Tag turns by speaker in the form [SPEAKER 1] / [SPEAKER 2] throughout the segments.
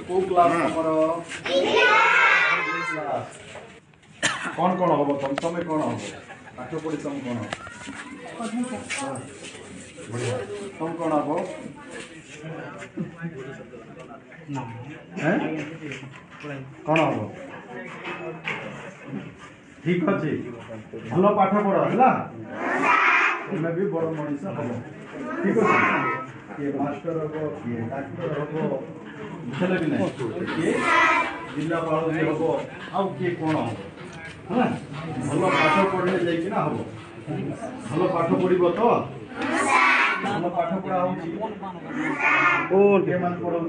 [SPEAKER 1] को क्लास हमर कौन कौन हम तुम समय कौन हम पाठ पढ़ी तुम कौन तुम कौन हम कौन हम ठीक अच्छे भल पाठ पढ़ है तुम्हें भी बड़ मनीष हम ठीक अच्छे किए मास्टर हम किए डाक्टर हम बुझे कि ना किए जिलापाल हम आउ किए कौन हम है भल पाठ पढ़ले जाइकिना हम भल पाठ पढ़ब तो भल पाठ पढ़ा होके मान पढ़ाऊँ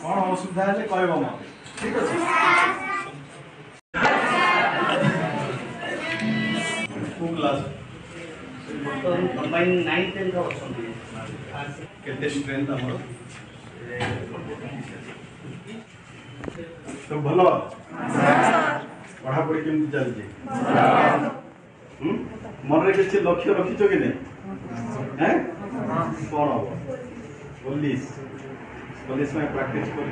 [SPEAKER 1] कौन असुविधा है कह मत ठीक अच्छे क्लास केते स्ट्रेंथ हमर तो भलो पढ़ापढ़ी केमती चलती मन रे किसी लक्ष्य रखिछ कि नहीं हैं कौन हम पुलिस पुलिस में प्रैक्टिस कर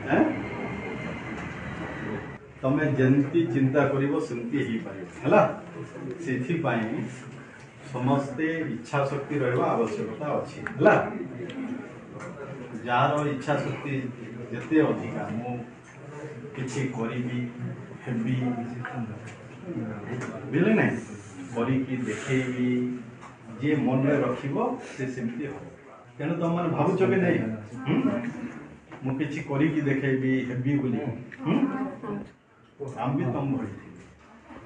[SPEAKER 1] हैं तमें जंती चिंता करिवो सेमती ही पारिबो हला सेथि पाई समस्ते इच्छा शक्ति रहबा आवश्यकता अछि हला जार इच्छा शक्ति जते अधिका मु किछि करिबी हेबी बिले नै करी की देखेबी जे मन रे रखिबो से सेमती हो तेणु तुम मैंने भावुच कि नहीं मु किछि करी की देखेबी हेबी बोली हम भी तुम भरी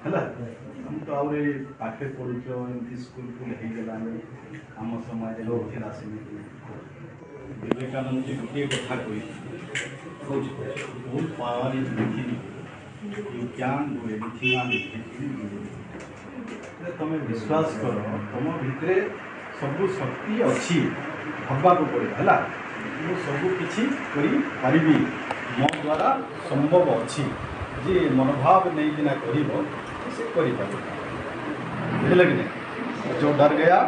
[SPEAKER 1] है तुम तो आउे पाखे पढ़ुच एमती स्कूल फुल हो गलानी आम समय लोग राजनीति विवेकानंद जी गोटे कथा कही बहुत power is within you can do anything तुम विश्वास कर तुम भितर सबू शक्ति अच्छी भावा को पड़े है मु सबू किछि करि पारिबी मो द्वारा संभव अच्छी जे मनोभाव नहीं बिना करिबो से करि पारिबो बुझले कि नहीं जो डर गया